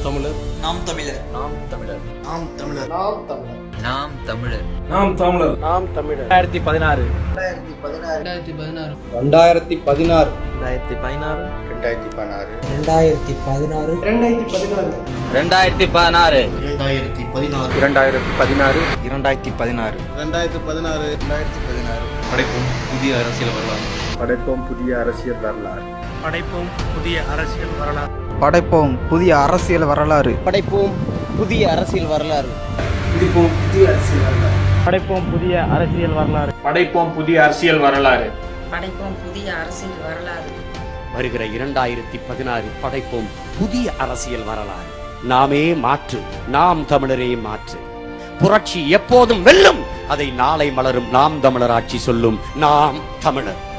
நாம் தமிழர். நாம் தமிழர். நாம் தமிழர். நாம் தமிழர். நாம் தமிழர். நாம் தமிழர். நாம் தமிழர். நாம் தமிழர். 2016 2016 2016 படைப்போம் புதிய அரசியல் வரலாறு. படைப்போம் புதிய அரசியல் வரலாறு. படைப்போம் புதிய அரசியல் வரலாறு. படைப்போம் புதிய அரசியல் வரலாறு. படைப்போம் புதிய அரசியல் வரலாறு. படைப்போம் புதிய அரசியல் வரலாறு. படைப்போம் புதிய அரசியல் வரலாறு. படைப்போம் புதிய அரசியல் வரலாறு. படைப்போம் புதிய அரசியல் வரலாறு. வருகிற 2016 படைப்போம் புதிய அரசியல் வரலாறு. நாமே மாற்று, நாம் தமிழரே மாற்று. புரட்சி எப்போதும் வெல்லும், அதை நாளை மலரும் நாம் தமிழர் ஆட்சி சொல்லும். நாம் தமிழர்.